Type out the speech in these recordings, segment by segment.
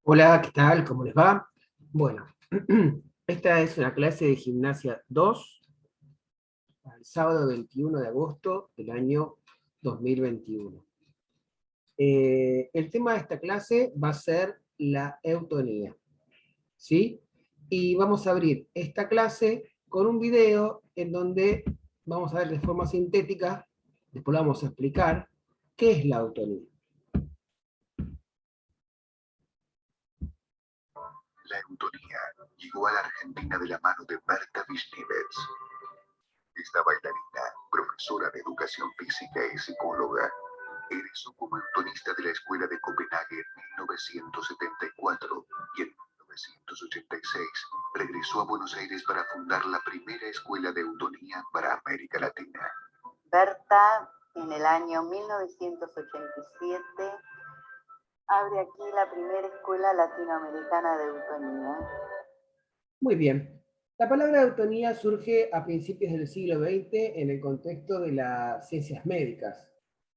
Hola, ¿qué tal? ¿Cómo les va? Bueno, esta es una clase de gimnasia 2, el sábado 21 de agosto del año 2021. El tema de esta clase va a ser la eutonía, ¿sí? Y vamos a abrir esta clase con un video en donde vamos a ver de forma sintética, después lo vamos a explicar, qué es la eutonía. La eutonía llegó a la Argentina de la mano de Berta Vishnevets. Esta bailarina, profesora de educación física y psicóloga, egresó como eutonista de la Escuela de Copenhague en 1974 y en 1986 regresó a Buenos Aires para fundar la primera escuela de eutonía para América Latina. Berta, en el año 1987, abre aquí la primera escuela latinoamericana de eutonía. Muy bien. La palabra eutonía surge a principios del siglo XX en el contexto de las ciencias médicas.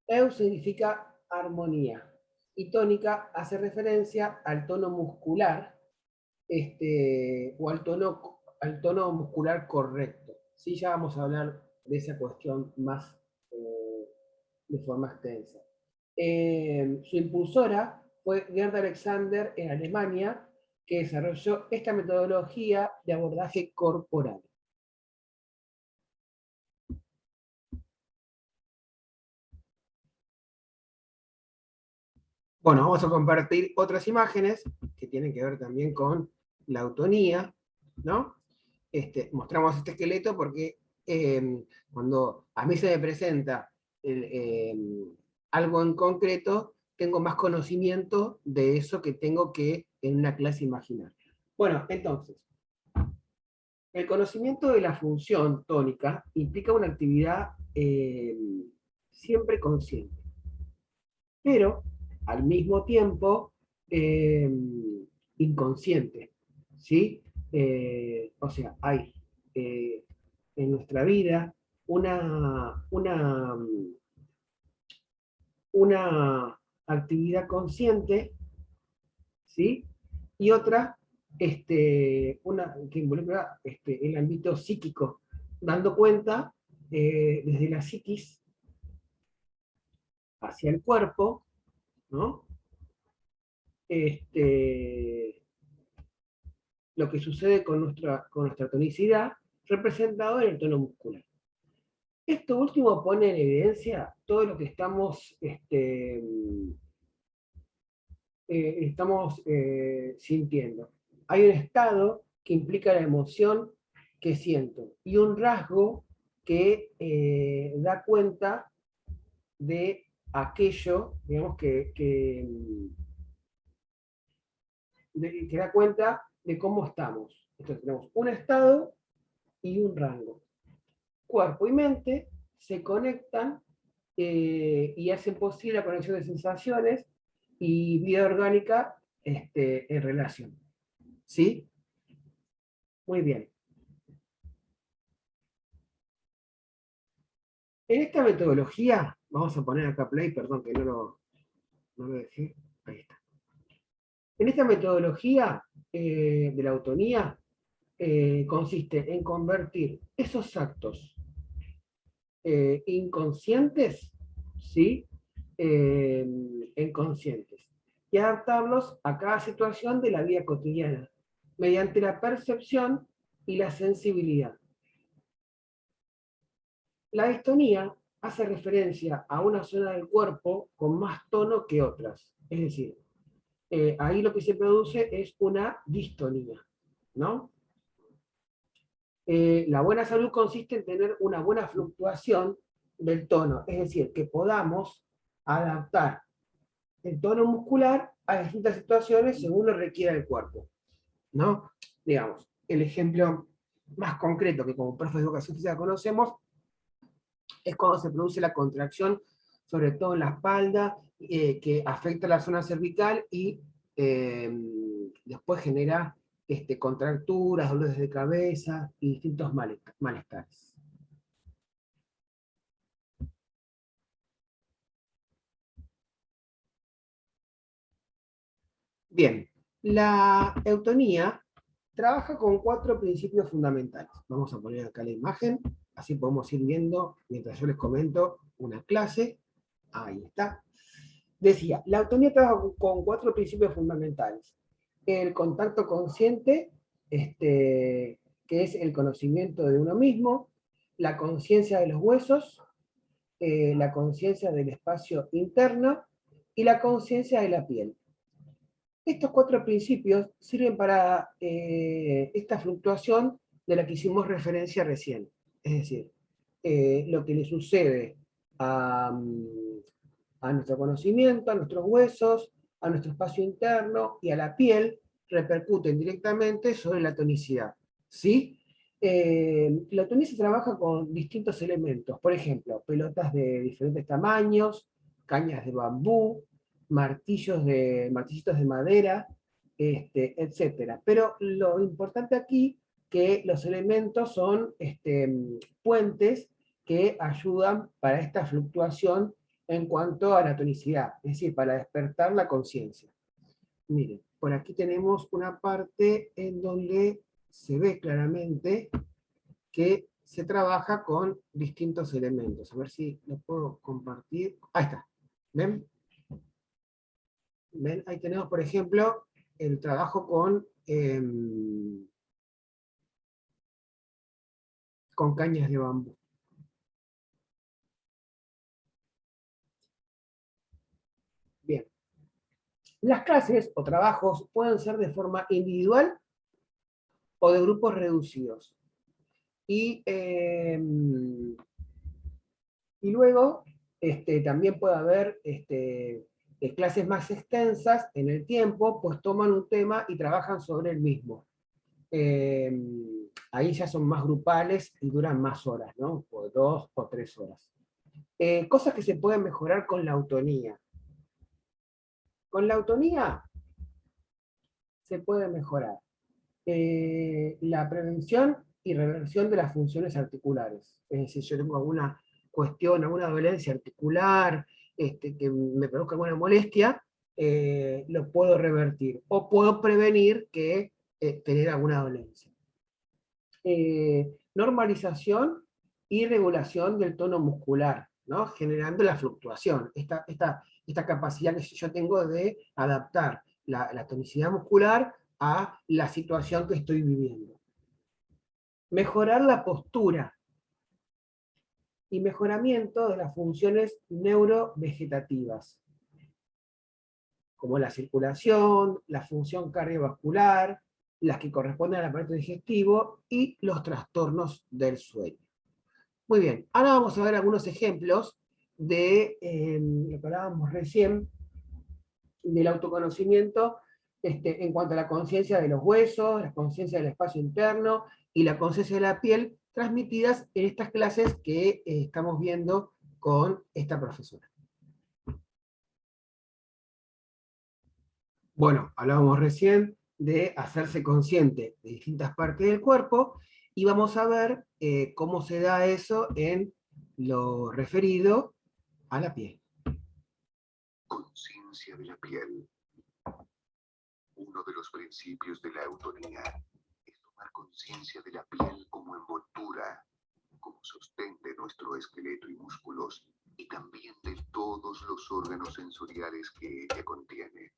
Eu significa armonía y tónica hace referencia al tono muscular o al tono muscular correcto. Sí, ya vamos a hablar de esa cuestión más de forma extensa. Su impulsora fue Gerda Alexander en Alemania, que desarrolló esta metodología de abordaje corporal. Bueno, vamos a compartir otras imágenes que tienen que ver también con la autonía, ¿no? Mostramos este esqueleto porque cuando a mí se me presenta algo en concreto, tengo más conocimiento de eso que tengo que en una clase imaginar. Bueno, entonces, el conocimiento de la función tónica implica una actividad siempre consciente, pero al mismo tiempo eh, inconsciente, ¿sí? O sea, hay en nuestra vida una actividad consciente, ¿sí? Y otra una que involucra el ámbito psíquico, dando cuenta desde la psiquis hacia el cuerpo, ¿no? Lo que sucede con nuestra tonicidad, representado en el tono muscular. Esto último pone en evidencia todo lo que estamos sintiendo. Hay un estado que implica la emoción que siento y un rasgo que da cuenta de aquello, digamos, que da cuenta de cómo estamos. Entonces tenemos un estado y un rango. Cuerpo y mente se conectan y hacen posible la conexión de sensaciones y vida orgánica en relación. ¿Sí? Muy bien. En esta metodología, vamos a poner acá play, perdón que no lo dejé. Ahí está. En esta metodología de la autonía consiste en convertir esos actos inconscientes, ¿sí? En conscientes y adaptarlos a cada situación de la vida cotidiana mediante la percepción y la sensibilidad. La distonía hace referencia a una zona del cuerpo con más tono que otras, es decir, ahí lo que se produce es una distonía, ¿no? La buena salud consiste en tener una buena fluctuación del tono, es decir, que podamos adaptar el tono muscular a distintas situaciones según lo requiera el cuerpo, ¿no? Digamos, el ejemplo más concreto que como profe de educación física conocemos es cuando se produce la contracción, sobre todo en la espalda, que afecta la zona cervical y después genera contracturas, dolores de cabeza y distintos malestares. Bien, La eutonía trabaja con 4 principios fundamentales. Vamos a poner acá la imagen, así podemos ir viendo, mientras yo les comento, una clase. Ahí está. Decía, la eutonía trabaja con 4 principios fundamentales. El contacto consciente, que es el conocimiento de uno mismo, la conciencia de los huesos, la conciencia del espacio interno y la conciencia de la piel. Estos 4 principios sirven para esta fluctuación de la que hicimos referencia recién. Es decir, lo que le sucede a nuestro conocimiento, a nuestros huesos, a nuestro espacio interno y a la piel repercuten directamente sobre la tonicidad. ¿Sí? La tonicidad se trabaja con distintos elementos, por ejemplo, pelotas de diferentes tamaños, cañas de bambú, martillitos de madera, etc. Pero lo importante aquí que los elementos son puentes que ayudan para esta fluctuación en cuanto a la tonicidad, es decir, para despertar la conciencia. Miren, por aquí tenemos una parte en donde se ve claramente que se trabaja con distintos elementos. A ver si lo puedo compartir. Ahí está. ¿Ven? ¿Ven? Ahí tenemos, por ejemplo, el trabajo con cañas de bambú. Bien. Las clases o trabajos pueden ser de forma individual o de grupos reducidos. Y luego también puede haber clases más extensas en el tiempo, pues toman un tema y trabajan sobre el mismo. Ahí ya son más grupales y duran más horas, ¿no? Por 2 o 3 horas. Cosas que se pueden mejorar con la autonía. Con la autonía se puede mejorar la prevención y reversión de las funciones articulares. Es decir, yo tengo alguna cuestión, alguna dolencia articular, que me produzca alguna molestia, lo puedo revertir. O puedo prevenir que tener alguna dolencia. Normalización y regulación del tono muscular, ¿no? Generando la fluctuación, esta capacidad que yo tengo de adaptar la tonicidad muscular a la situación que estoy viviendo. Mejorar la postura y mejoramiento de las funciones neurovegetativas, como la circulación, la función cardiovascular, las que corresponden al aparato digestivo y los trastornos del sueño. Muy bien, ahora vamos a ver algunos ejemplos de lo que hablábamos recién, del autoconocimiento en cuanto a la conciencia de los huesos, la conciencia del espacio interno y la conciencia de la piel, transmitidas en estas clases que estamos viendo con esta profesora. Bueno, hablábamos recién de hacerse consciente de distintas partes del cuerpo y vamos a ver cómo se da eso en lo referido a la piel. Conciencia de la piel. Uno de los principios de la eutonía es tomar conciencia de la piel como envoltura, como sostén de nuestro esqueleto y músculos, y también de todos los órganos sensoriales que ella contiene.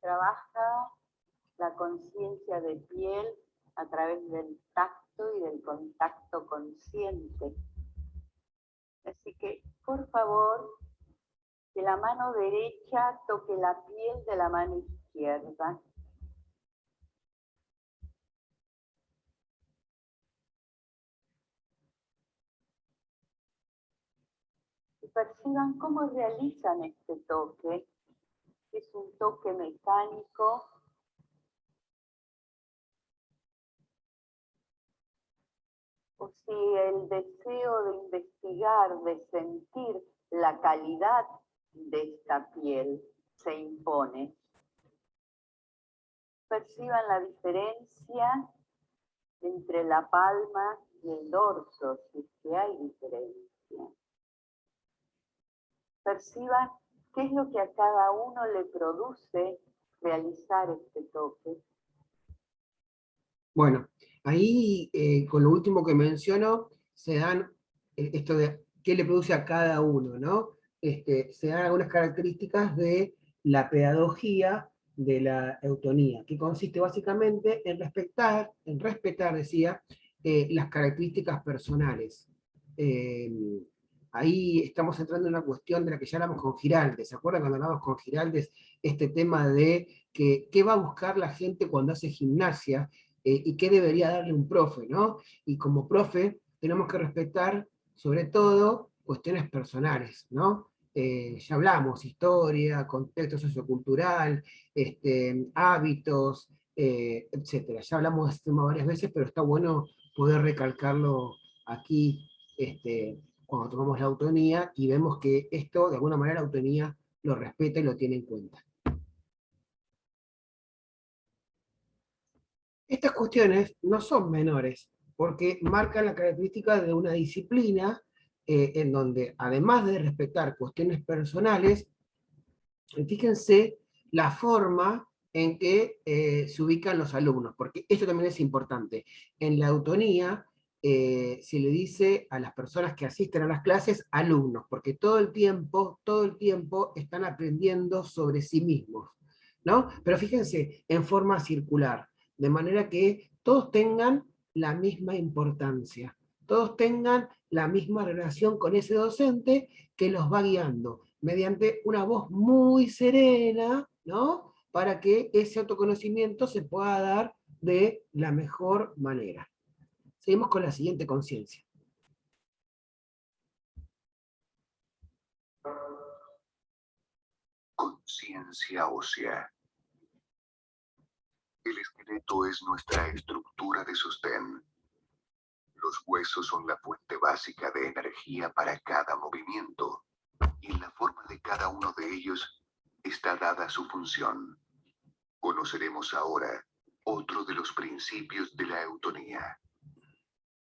Trabaja la conciencia de piel a través del tacto y del contacto consciente. Así que, por favor, que la mano derecha toque la piel de la mano izquierda. Y perciban cómo realizan este toque. Es un toque mecánico, o si el deseo de investigar, de sentir la calidad de esta piel se impone. Perciban la diferencia entre la palma y el dorso, si es que hay diferencia. Perciban qué es lo que a cada uno le produce realizar este toque. Bueno, ahí con lo último que menciono, se dan esto de qué le produce a cada uno, ¿no? Se dan algunas características de la pedagogía de la eutonía, que consiste básicamente en respetar, decía, las características personales. Ahí estamos entrando en una cuestión de la que ya hablamos con Giraldes. ¿Se acuerdan cuando hablamos con Giraldes este tema de que, qué va a buscar la gente cuando hace gimnasia? Y qué debería darle un profe, ¿no? Y como profe tenemos que respetar, sobre todo, cuestiones personales, ¿no? Ya hablamos, historia, contexto sociocultural, hábitos, etcétera. Ya hablamos de este tema varias veces, pero está bueno poder recalcarlo aquí, cuando tomamos la autonomía y vemos que esto, de alguna manera, la autonomía lo respeta y lo tiene en cuenta. Estas cuestiones no son menores, porque marcan la característica de una disciplina en donde, además de respetar cuestiones personales, fíjense la forma en que se ubican los alumnos, porque esto también es importante. En la autonomía se le dice a las personas que asisten a las clases alumnos, porque todo el tiempo están aprendiendo sobre sí mismos, ¿no? Pero fíjense, en forma circular, de manera que todos tengan la misma importancia, todos tengan la misma relación con ese docente que los va guiando, mediante una voz muy serena, ¿no? Para que ese autoconocimiento se pueda dar de la mejor manera. Seguimos con la siguiente conciencia. Conciencia ósea. El esqueleto es nuestra estructura de sostén. Los huesos son la fuente básica de energía para cada movimiento, y en la forma de cada uno de ellos está dada su función. Conoceremos ahora otro de los principios de la eutonía,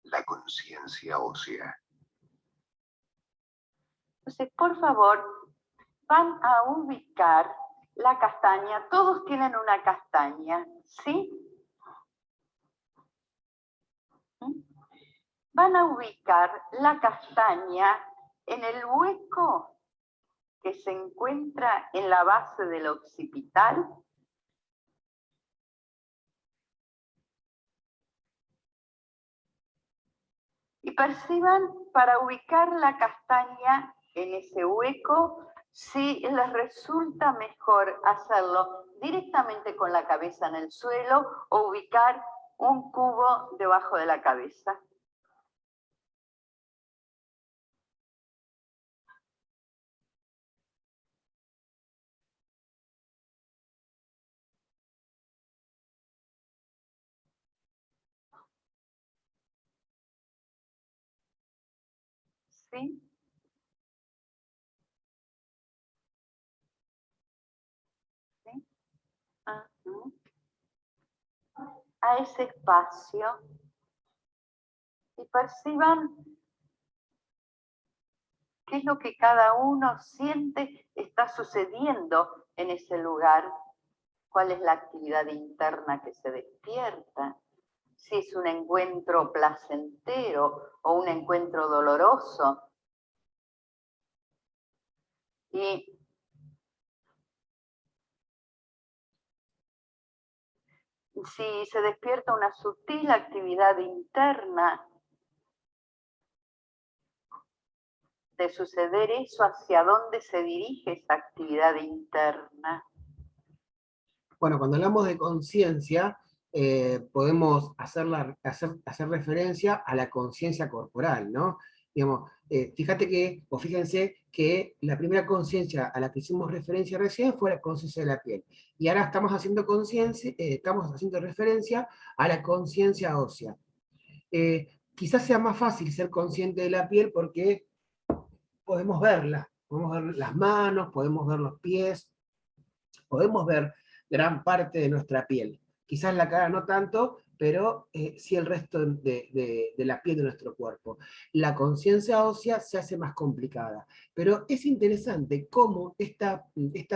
la conciencia ósea. Entonces, por favor, van a ubicar la castaña. Todos tienen una castaña, ¿sí? Van a ubicar la castaña en el hueco que se encuentra en la base del occipital. Y perciban, para ubicar la castaña en ese hueco, si les resulta mejor hacerlo directamente con la cabeza en el suelo o ubicar un cubo debajo de la cabeza. ¿Sí? ¿Sí? A ese espacio y perciban qué es lo que cada uno siente está sucediendo en ese lugar, cuál es la actividad interna que se despierta, si es un encuentro placentero o un encuentro doloroso. Y si se despierta una sutil actividad interna, de suceder eso, ¿hacia dónde se dirige esa actividad interna? Bueno, cuando hablamos de conciencia, podemos hacer referencia a la conciencia corporal, ¿no? Digamos, fíjense que la primera conciencia a la que hicimos referencia recién fue la conciencia de la piel. Y ahora estamos haciendo referencia a la conciencia ósea. Quizás sea más fácil ser consciente de la piel porque podemos verla, podemos ver las manos, podemos ver los pies, podemos ver gran parte de nuestra piel. Quizás la cara no tanto, pero sí el resto de la piel de nuestro cuerpo. La conciencia ósea se hace más complicada, pero es interesante cómo esta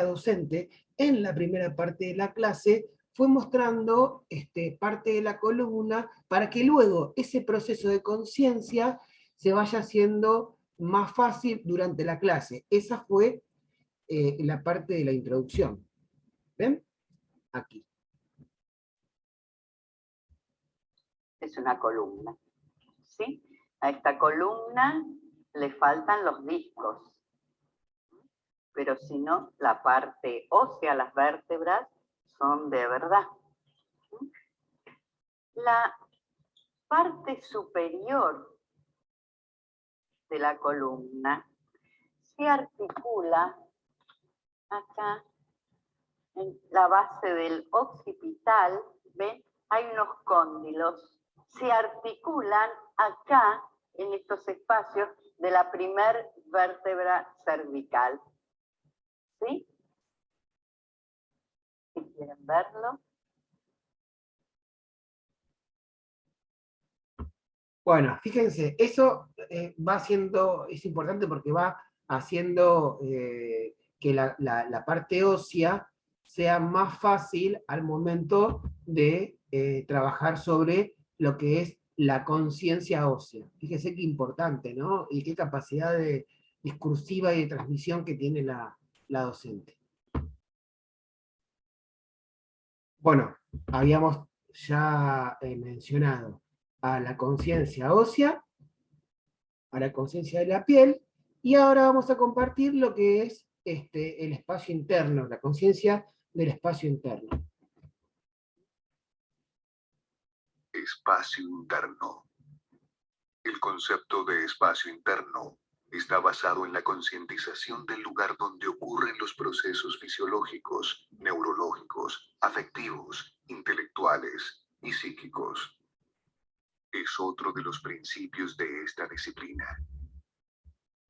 docente en la primera parte de la clase fue mostrando parte de la columna para que luego ese proceso de conciencia se vaya haciendo más fácil durante la clase. Esa fue la parte de la introducción. ¿Ven? Aquí. Es una columna, ¿sí? A esta columna le faltan los discos, pero si no, la parte ósea, las vértebras, son de verdad. La parte superior de la columna se articula acá en la base del occipital, ¿ven? Hay unos cóndilos, se articulan acá en estos espacios de la primer vértebra cervical. ¿Sí? Si quieren verlo. Bueno, fíjense, eso va haciendo, es importante porque va haciendo que la parte ósea sea más fácil al momento de trabajar sobre lo que es la conciencia ósea. Fíjense qué importante, ¿no? Y qué capacidad discursiva y de transmisión que tiene la docente. Bueno, habíamos ya mencionado a la conciencia ósea, a la conciencia de la piel, y ahora vamos a compartir lo que es el espacio interno, la conciencia del espacio interno. Espacio interno. El concepto de espacio interno está basado en la concientización del lugar donde ocurren los procesos fisiológicos, neurológicos, afectivos, intelectuales y psíquicos. Es otro de los principios de esta disciplina.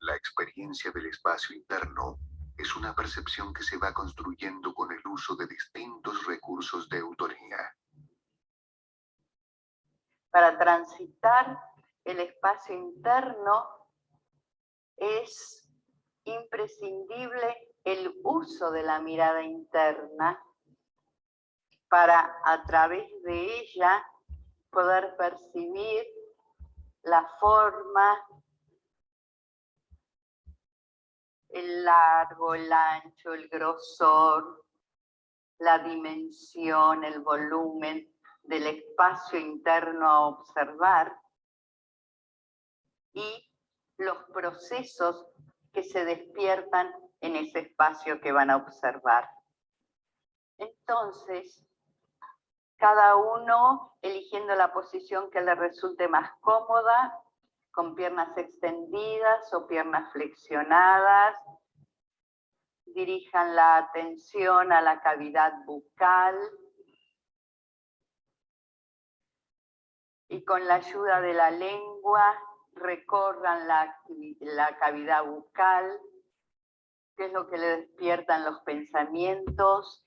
La experiencia del espacio interno es una percepción que se va construyendo con el uso de distintos recursos de autoría. Para transitar el espacio interno es imprescindible el uso de la mirada interna para, a través de ella, poder percibir la forma, el largo, el ancho, el grosor, la dimensión, el volumen del espacio interno a observar y los procesos que se despiertan en ese espacio que van a observar. Entonces, cada uno eligiendo la posición que le resulte más cómoda, con piernas extendidas o piernas flexionadas, dirijan la atención a la cavidad bucal y con la ayuda de la lengua recorran la cavidad bucal, que es lo que le despiertan los pensamientos.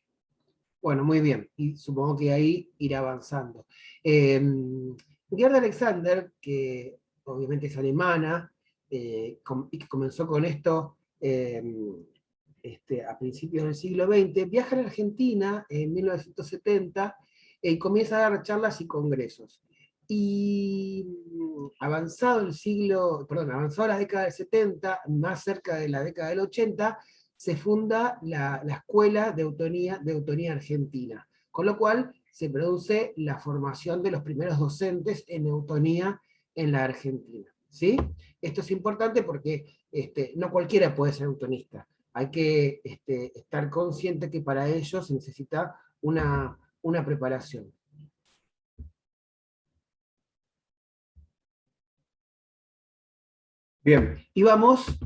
Bueno, muy bien, y supongo que ahí irá avanzando. Gerda Alexander, que obviamente es alemana, y que comenzó con esto a principios del siglo XX, viaja a la Argentina en 1970 y comienza a dar charlas y congresos. Y avanzado la década del 70, más cerca de la década del 80, se funda la Escuela de Eutonía Argentina, con lo cual se produce la formación de los primeros docentes en eutonía en la Argentina. ¿Sí? Esto es importante porque no cualquiera puede ser eutonista. Hay que estar consciente que para ello se necesita una preparación. Bien, y vamos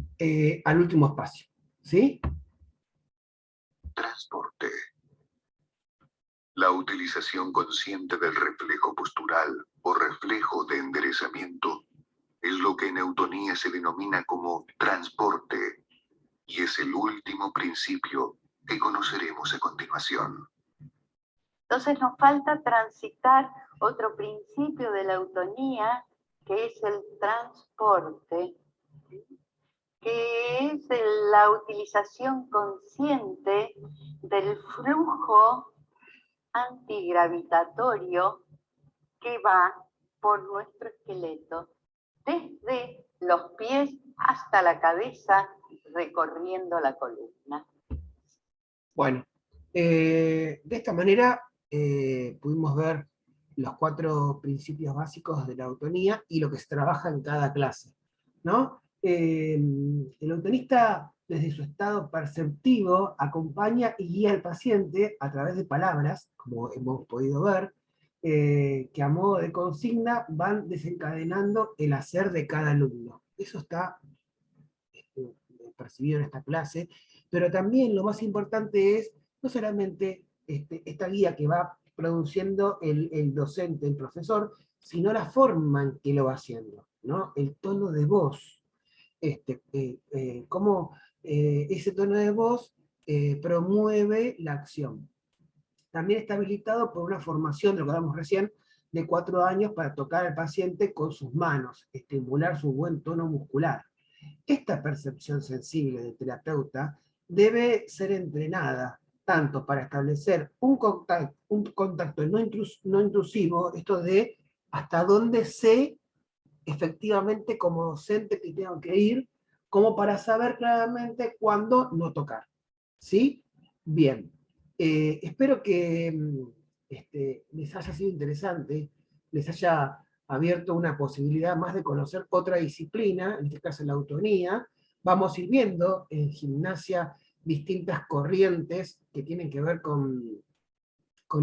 al último espacio. ¿Sí? Transporte. La utilización consciente del reflejo postural o reflejo de enderezamiento es lo que en eutonía se denomina como transporte y es el último principio que conoceremos a continuación. Entonces nos falta transitar Otro principio de la eutonía, que es el transporte, que es la utilización consciente del flujo antigravitatorio que va por nuestro esqueleto, desde los pies hasta la cabeza, recorriendo la columna. Bueno, de esta manera pudimos ver los 4 principios básicos de la eutonía y lo que se trabaja en cada clase, ¿no? El eutonista, desde su estado perceptivo, acompaña y guía al paciente a través de palabras, como hemos podido ver, que a modo de consigna van desencadenando el hacer de cada alumno. Eso está percibido en esta clase, pero también lo más importante es no solamente esta guía que va produciendo el docente, el profesor, sino la forma en que lo va haciendo, ¿no? El tono de voz, cómo ese tono de voz promueve la acción. También está habilitado por una formación, de lo que hablamos recién, de 4 años para tocar al paciente con sus manos, estimular su buen tono muscular. Esta percepción sensible del terapeuta debe ser entrenada tanto para establecer un contacto no intrusivo, esto de hasta dónde sé efectivamente como docente que tengo que ir, como para saber claramente cuándo no tocar. ¿Sí? Bien. Espero que les haya sido interesante, les haya abierto una posibilidad más de conocer otra disciplina, en este caso la eutonía. Vamos a ir viendo en gimnasia distintas corrientes que tienen que ver con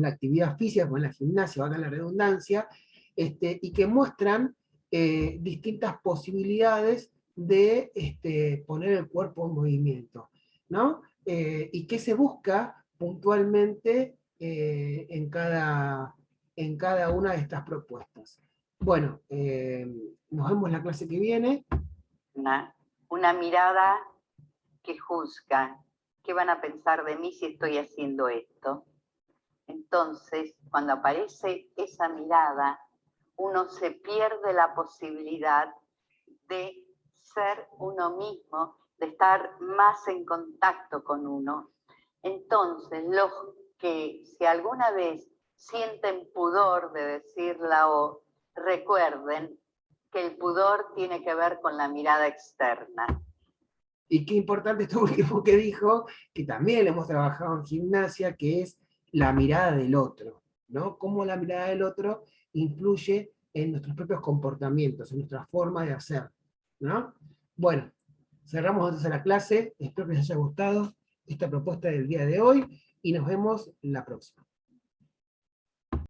la actividad física, con la gimnasia, valga la redundancia, y que muestran distintas posibilidades de poner el cuerpo en movimiento, ¿no? Y qué se busca puntualmente en cada una de estas propuestas. Bueno, nos vemos la clase que viene. Una mirada que juzga. ¿Qué van a pensar de mí si estoy haciendo esto? Entonces, cuando aparece esa mirada, uno se pierde la posibilidad de ser uno mismo, de estar más en contacto con uno. Entonces, los que si alguna vez sienten pudor de decirla o recuerden que el pudor tiene que ver con la mirada externa. Y qué importante esto último que dijo, que también lo hemos trabajado en gimnasia, que es la mirada del otro, ¿no? Cómo la mirada del otro influye en nuestros propios comportamientos, en nuestra forma de hacer, ¿no? Bueno, cerramos entonces la clase, espero que les haya gustado esta propuesta del día de hoy, y nos vemos la próxima.